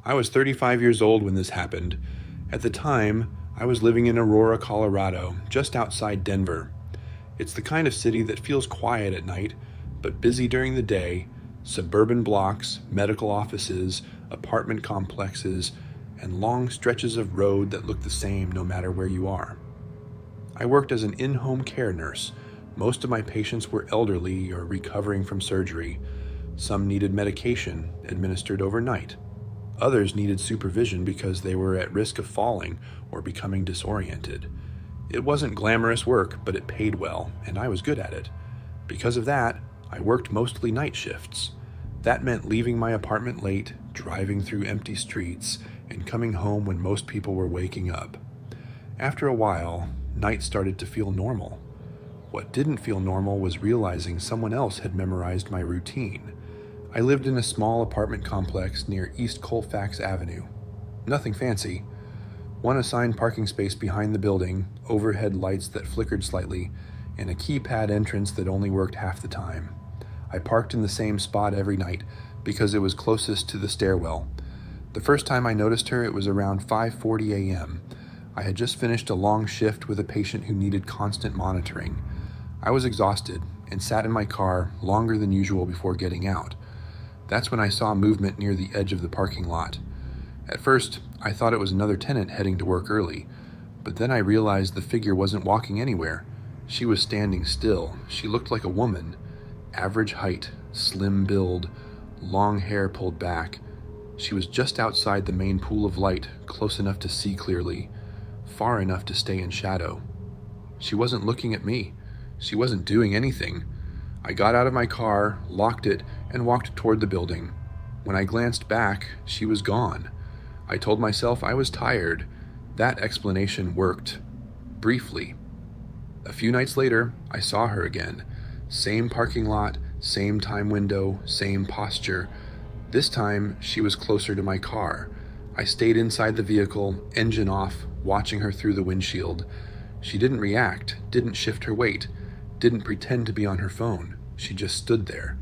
I was 35 years old when this happened. At the time, I was living in Aurora, Colorado, just outside Denver. It's the kind of city that feels quiet at night, but busy during the day. Suburban blocks, medical offices, apartment complexes, and long stretches of road that look the same no matter where you are. I worked as an in-home care nurse. Most of my patients were elderly or recovering from surgery. Some needed medication administered overnight. Others needed supervision because they were at risk of falling or becoming disoriented. It wasn't glamorous work, but it paid well, and I was good at it. Because of that, I worked mostly night shifts. That meant leaving my apartment late, driving through empty streets, and coming home when most people were waking up. After a while, night started to feel normal. What didn't feel normal was realizing someone else had memorized my routine. I lived in a small apartment complex near East Colfax Avenue. Nothing fancy. One assigned parking space behind the building, overhead lights that flickered slightly, and a keypad entrance that only worked half the time. I parked in the same spot every night because it was closest to the stairwell. The first time I noticed her, it was around 5:40 a.m. I had just finished a long shift with a patient who needed constant monitoring. I was exhausted and sat in my car longer than usual before getting out. That's when I saw movement near the edge of the parking lot. At first, I thought it was another tenant heading to work early, but then I realized the figure wasn't walking anywhere. She was standing still. She looked like a woman. Average height, slim build, long hair pulled back. She was just outside the main pool of light, close enough to see clearly, far enough to stay in shadow. She wasn't looking at me. She wasn't doing anything. I got out of my car, locked it, and walked toward the building. When I glanced back, she was gone. I told myself I was tired. That explanation worked. Briefly. A few nights later, I saw her again. Same parking lot, same time window, same posture. This time, she was closer to my car. I stayed inside the vehicle, engine off, watching her through the windshield. She didn't react, didn't shift her weight, didn't pretend to be on her phone. She just stood there.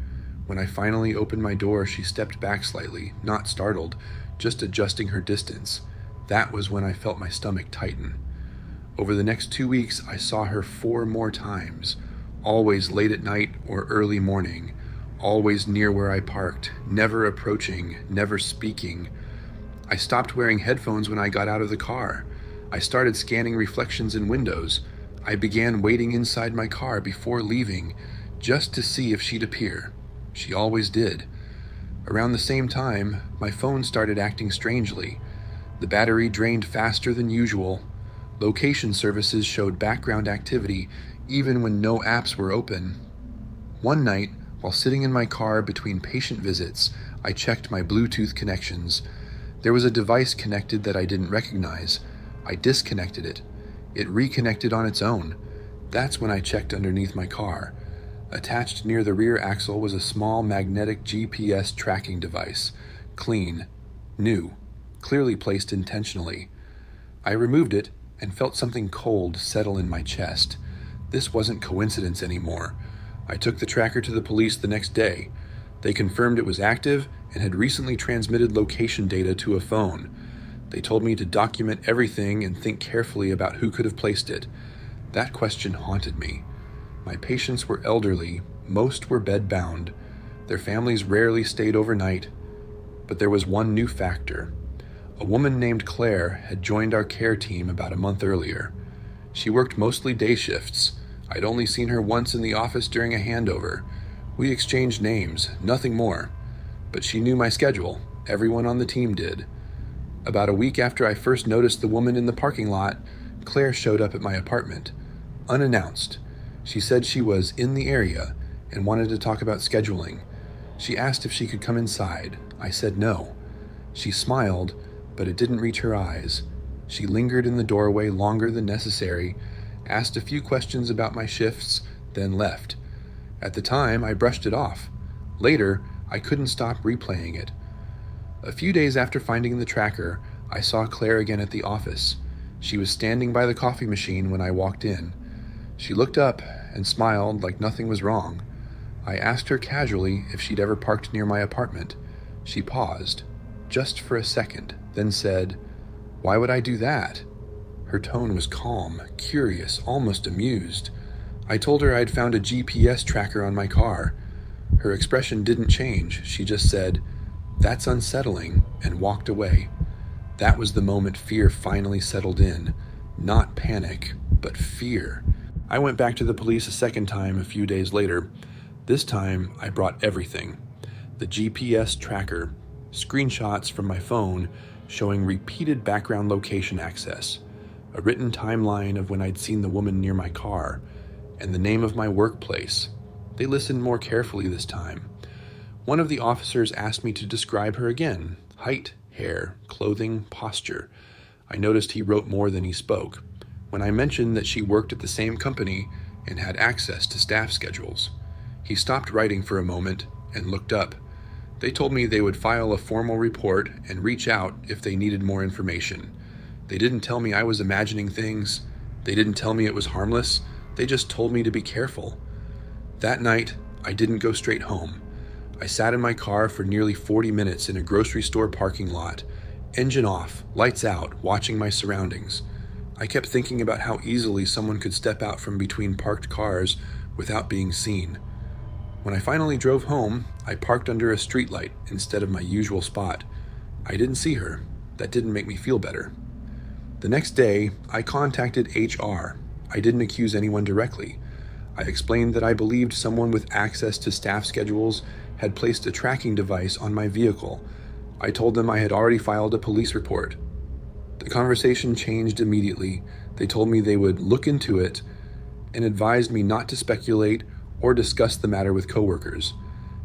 When I finally opened my door, she stepped back slightly, not startled, just adjusting her distance. That was when I felt my stomach tighten. Over the next 2 weeks, I saw her 4 more times, always late at night or early morning, always near where I parked, never approaching, never speaking. I stopped wearing headphones when I got out of the car. I started scanning reflections in windows. I began waiting inside my car before leaving, just to see if she'd appear. She always did. Around the same time, my phone started acting strangely. The battery drained faster than usual. Location services showed background activity even when no apps were open. One night, while sitting in my car between patient visits, I checked my Bluetooth connections. There was a device connected that I didn't recognize. I disconnected it. It reconnected on its own. That's when I checked underneath my car. Attached near the rear axle was a small magnetic GPS tracking device. Clean. New. Clearly placed intentionally. I removed it and felt something cold settle in my chest. This wasn't coincidence anymore. I took the tracker to the police the next day. They confirmed it was active and had recently transmitted location data to a phone. They told me to document everything and think carefully about who could have placed it. That question haunted me. My patients were elderly, most were bedbound. Their families rarely stayed overnight. But there was one new factor. A woman named Claire had joined our care team about a month earlier. She worked mostly day shifts. I'd only seen her once in the office during a handover. We exchanged names, nothing more. But she knew my schedule. Everyone on the team did. About a week after I first noticed the woman in the parking lot, Claire showed up at my apartment, unannounced. She said she was in the area and wanted to talk about scheduling. She asked if she could come inside. I said no. She smiled, but it didn't reach her eyes. She lingered in the doorway longer than necessary, asked a few questions about my shifts, then left. At the time, I brushed it off. Later, I couldn't stop replaying it. A few days after finding the tracker, I saw Claire again at the office. She was standing by the coffee machine when I walked in. She looked up and smiled like nothing was wrong. I asked her casually if she'd ever parked near my apartment. She paused, just for a second, then said, "Why would I do that?" Her tone was calm, curious, almost amused. I told her I'd found a GPS tracker on my car. Her expression didn't change. She just said, "That's unsettling," and walked away. That was the moment fear finally settled in. Not panic, but fear. I went back to the police a second time a few days later. This time, I brought everything. The GPS tracker, screenshots from my phone showing repeated background location access, a written timeline of when I'd seen the woman near my car, and the name of my workplace. They listened more carefully this time. One of the officers asked me to describe her again: height, hair, clothing, posture. I noticed he wrote more than he spoke. When I mentioned that she worked at the same company and had access to staff schedules, he stopped writing for a moment and looked up. They told me they would file a formal report and reach out if they needed more information. They didn't tell me I was imagining things. They didn't tell me it was harmless. They just told me to be careful. That night, I didn't go straight home. I sat in my car for nearly 40 minutes in a grocery store parking lot, engine off, lights out, watching my surroundings. I kept thinking about how easily someone could step out from between parked cars without being seen. When I finally drove home, I parked under a streetlight instead of my usual spot. I didn't see her. That didn't make me feel better. The next day, I contacted HR. I didn't accuse anyone directly. I explained that I believed someone with access to staff schedules had placed a tracking device on my vehicle. I told them I had already filed a police report. The conversation changed immediately. They told me they would look into it and advised me not to speculate or discuss the matter with coworkers.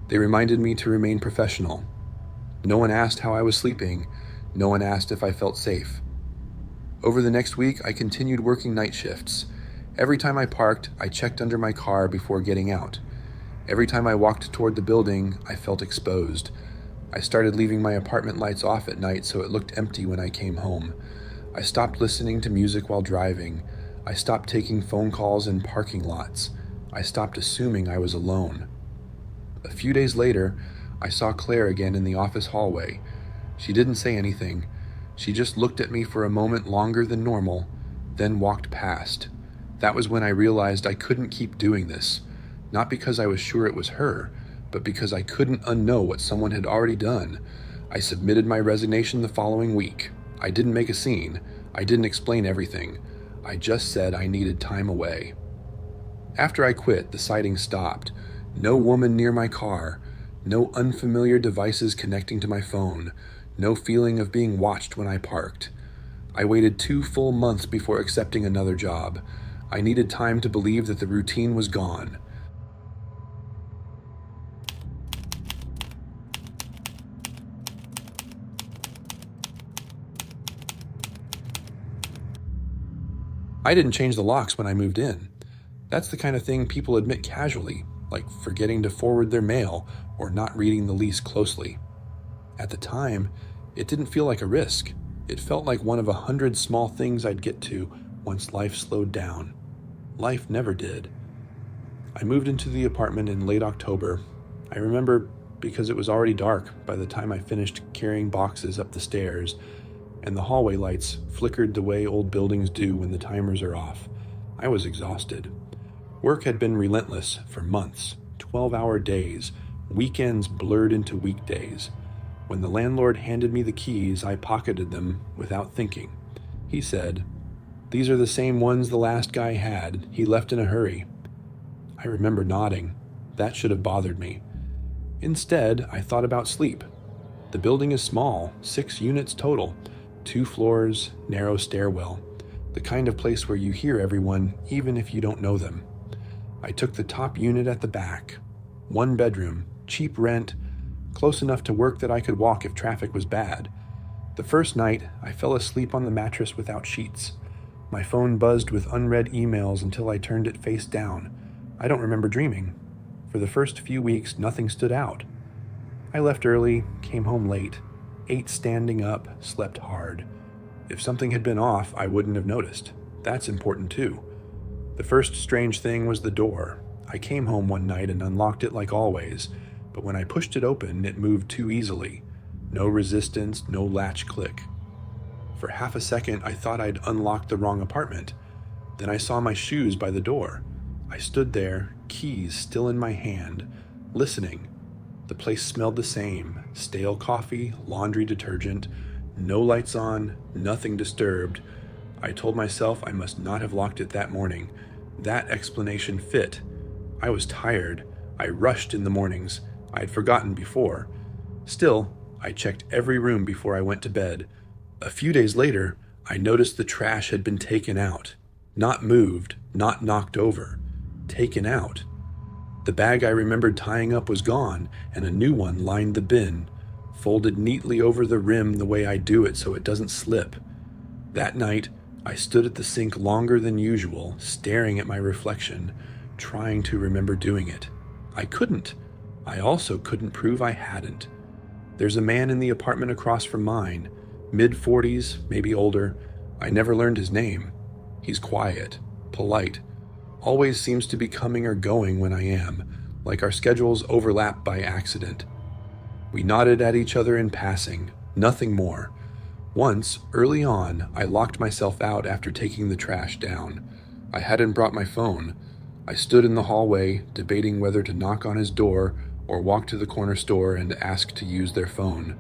They reminded me to remain professional. No one asked how I was sleeping. No one asked if I felt safe. Over the next week, I continued working night shifts. Every time I parked, I checked under my car before getting out. Every time I walked toward the building, I felt exposed. I started leaving my apartment lights off at night so it looked empty when I came home. I stopped listening to music while driving. I stopped taking phone calls in parking lots. I stopped assuming I was alone. A few days later, I saw Claire again in the office hallway. She didn't say anything. She just looked at me for a moment longer than normal, then walked past. That was when I realized I couldn't keep doing this. Not because I was sure it was her, but because I couldn't unknow what someone had already done. I submitted my resignation the following week. I didn't make a scene. I didn't explain everything. I just said I needed time away. After I quit, the sightings stopped. No woman near my car. No unfamiliar devices connecting to my phone. No feeling of being watched when I parked. I waited 2 full months before accepting another job. I needed time to believe that the routine was gone. I didn't change the locks when I moved in. That's the kind of thing people admit casually, like forgetting to forward their mail or not reading the lease closely. At the time, it didn't feel like a risk. It felt like one of 100 small things I'd get to once life slowed down. Life never did. I moved into the apartment in late October. I remember because it was already dark by the time I finished carrying boxes up the stairs, and the hallway lights flickered the way old buildings do when the timers are off. I was exhausted. Work had been relentless for months, 12-hour days, weekends blurred into weekdays. When the landlord handed me the keys, I pocketed them without thinking. He said, "These are the same ones the last guy had. He left in a hurry." I remember nodding. That should have bothered me. Instead, I thought about sleep. The building is small, 6 units total, 2 floors, narrow stairwell, the kind of place where you hear everyone even if you don't know them. I took the top unit at the back. 1 bedroom, cheap rent, close enough to work that I could walk if traffic was bad. The first night, I fell asleep on the mattress without sheets. My phone buzzed with unread emails until I turned it face down. I don't remember dreaming. For the first few weeks, nothing stood out. I left early, came home late, ate standing up, slept hard. If something had been off, I wouldn't have noticed. That's important too. The first strange thing was the door. I came home one night and unlocked it like always, but when I pushed it open, it moved too easily. No resistance, no latch click. For half a second, I thought I'd unlocked the wrong apartment. Then I saw my shoes by the door. I stood there, keys still in my hand, listening. The place smelled the same: stale coffee, laundry detergent, no lights on, nothing disturbed. I told myself I must not have locked it that morning. That explanation fit. I was tired. I rushed in the mornings. I had forgotten before. Still, I checked every room before I went to bed. A few days later, I noticed the trash had been taken out. Not moved, not knocked over. Taken out. The bag I remembered tying up was gone, and a new one lined the bin, folded neatly over the rim the way I do it so it doesn't slip. That night, I stood at the sink longer than usual, staring at my reflection, trying to remember doing it. I couldn't. I also couldn't prove I hadn't. There's a man in the apartment across from mine, mid-40s, maybe older. I never learned his name. He's quiet, polite, always seems to be coming or going when I am, like our schedules overlap by accident. We nodded at each other in passing, nothing more. Once, early on, I locked myself out after taking the trash down. I hadn't brought my phone. I stood in the hallway, debating whether to knock on his door or walk to the corner store and ask to use their phone.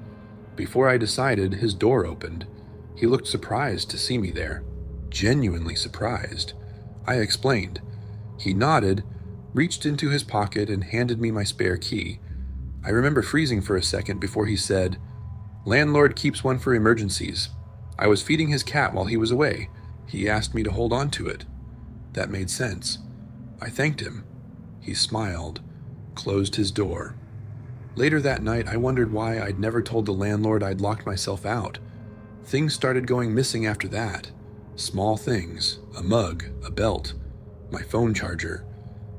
Before I decided, his door opened. He looked surprised to see me there. Genuinely surprised. I explained. He nodded, reached into his pocket, and handed me my spare key. I remember freezing for a second before he said, "Landlord keeps one for emergencies. I was feeding his cat while he was away. He asked me to hold on to it." That made sense. I thanked him. He smiled, closed his door. Later that night, I wondered why I'd never told the landlord I'd locked myself out. Things started going missing after that. Small things, a mug, a belt, my phone charger.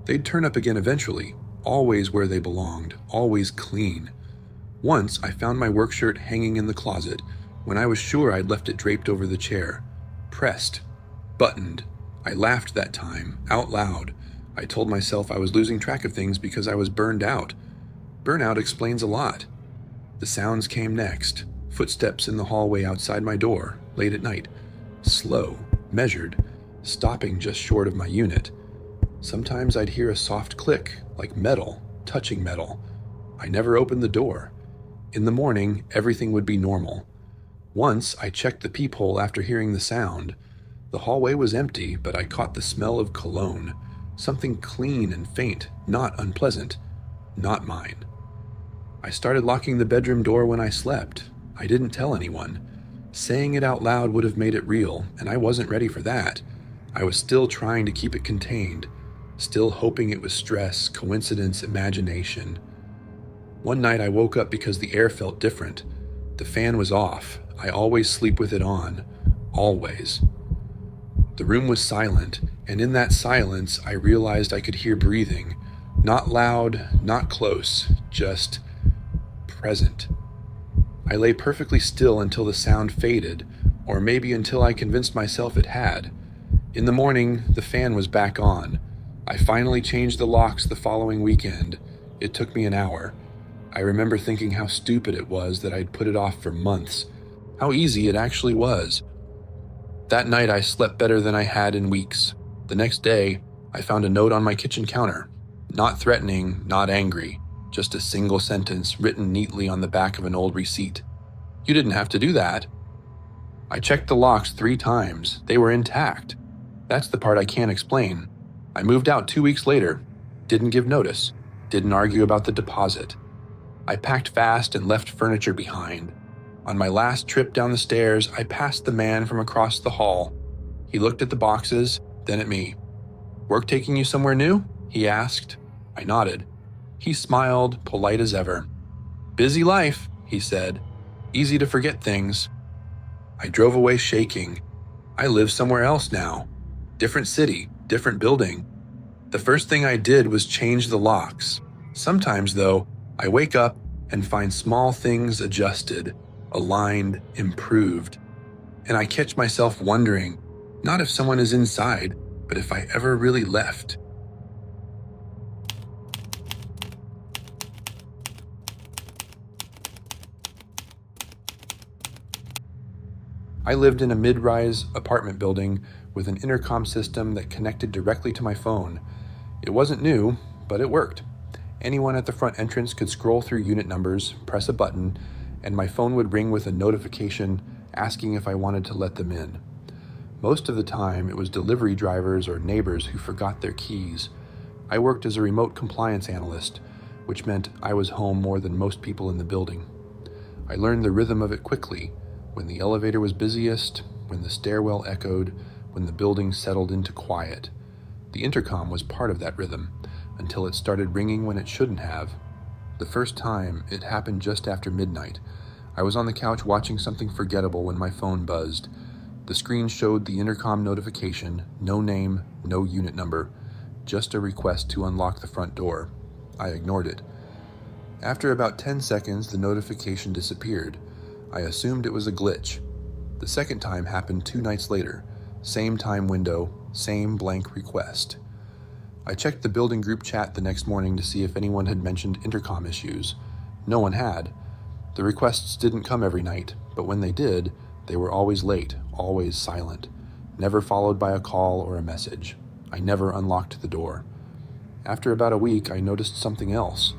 They'd turn up again eventually, always where they belonged, always clean. Once, I found my work shirt hanging in the closet when I was sure I'd left it draped over the chair. Pressed. Buttoned. I laughed that time, out loud. I told myself I was losing track of things because I was burned out. Burnout explains a lot. The sounds came next. Footsteps in the hallway outside my door, late at night. Slow, measured, stopping just short of my unit. Sometimes I'd hear a soft click, like metal, touching metal. I never opened the door. In the morning, everything would be normal. Once, I checked the peephole after hearing the sound. The hallway was empty, but I caught the smell of cologne. Something clean and faint, not unpleasant. Not mine. I started locking the bedroom door when I slept. I didn't tell anyone. Saying it out loud would have made it real, and I wasn't ready for that. I was still trying to keep it contained, still hoping it was stress, coincidence, imagination. One night I woke up because the air felt different. The fan was off. I always sleep with it on. Always. The room was silent, and in that silence I realized I could hear breathing. Not loud, not close, just present. I lay perfectly still until the sound faded, or maybe until I convinced myself it had. In the morning, the fan was back on. I finally changed the locks the following weekend. It took me an hour. I remember thinking how stupid it was that I'd put it off for months. How easy it actually was. That night I slept better than I had in weeks. The next day, I found a note on my kitchen counter. Not threatening, not angry. Just a single sentence written neatly on the back of an old receipt. "You didn't have to do that." I checked the locks 3 times. They were intact. That's the part I can't explain. I moved out 2 weeks later. Didn't give notice. Didn't argue about the deposit. I packed fast and left furniture behind. On my last trip down the stairs, I passed the man from across the hall. He looked at the boxes, then at me. "Work taking you somewhere new?" he asked. I nodded. He smiled, polite as ever. "Busy life," he said. "Easy to forget things." I drove away shaking. I live somewhere else now. Different city, different building. The first thing I did was change the locks. Sometimes, though, I wake up and find small things adjusted, aligned, improved. And I catch myself wondering, not if someone is inside, but if I ever really left. I lived in a mid-rise apartment building with an intercom system that connected directly to my phone. It wasn't new, but it worked. Anyone at the front entrance could scroll through unit numbers, press a button, and my phone would ring with a notification asking if I wanted to let them in. Most of the time, it was delivery drivers or neighbors who forgot their keys. I worked as a remote compliance analyst, which meant I was home more than most people in the building. I learned the rhythm of it quickly, when the elevator was busiest, when the stairwell echoed, when the building settled into quiet. The intercom was part of that rhythm, until it started ringing when it shouldn't have. The first time, it happened just after midnight. I was on the couch watching something forgettable when my phone buzzed. The screen showed the intercom notification, no name, no unit number, just a request to unlock the front door. I ignored it. After about 10 seconds, the notification disappeared. I assumed it was a glitch. The second time happened 2 nights later. Same time window, same blank request. I checked the building group chat the next morning to see if anyone had mentioned intercom issues. No one had. The requests didn't come every night, but when they did, they were always late, always silent, never followed by a call or a message. I never unlocked the door. After about a week, I noticed something else.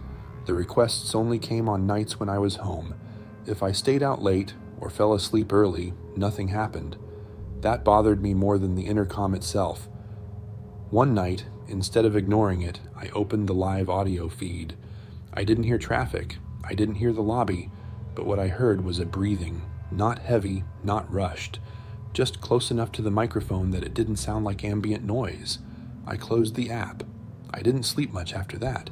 The requests only came on nights when I was home. If I stayed out late or fell asleep early, nothing happened. That bothered me more than the intercom itself. One night, instead of ignoring it, I opened the live audio feed. I didn't hear traffic. I didn't hear the lobby, but what I heard was a breathing. Not heavy, not rushed, just close enough to the microphone that it didn't sound like ambient noise. I closed the app. I didn't sleep much after that.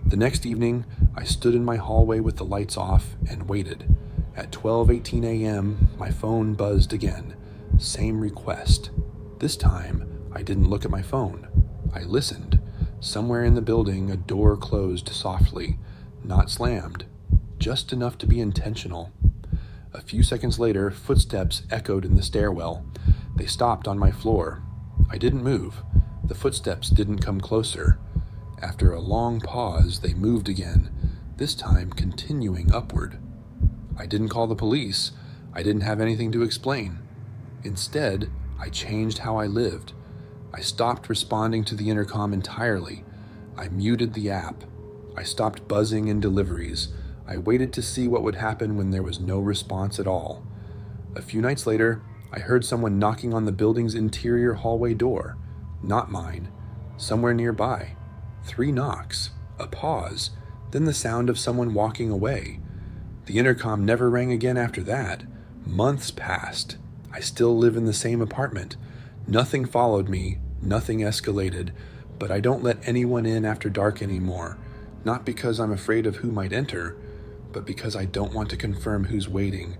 The next evening, I stood in my hallway with the lights off and waited. At 12:18 a.m., my phone buzzed again. Same request. This time, I didn't look at my phone. I listened. Somewhere in the building, a door closed softly, not slammed, just enough to be intentional. A few seconds later, footsteps echoed in the stairwell. They stopped on my floor. I didn't move. The footsteps didn't come closer. After a long pause, they moved again, this time continuing upward. I didn't call the police. I didn't have anything to explain. Instead, I changed how I lived. I stopped responding to the intercom entirely. I muted the app. I stopped buzzing in deliveries. I waited to see what would happen when there was no response at all. A few nights later, I heard someone knocking on the building's interior hallway door. Not mine. Somewhere nearby. 3 knocks. A pause. Then the sound of someone walking away. The intercom never rang again after that. Months passed. I still live in the same apartment. Nothing followed me. Nothing escalated. But I don't let anyone in after dark anymore. Not because I'm afraid of who might enter, but because I don't want to confirm who's waiting,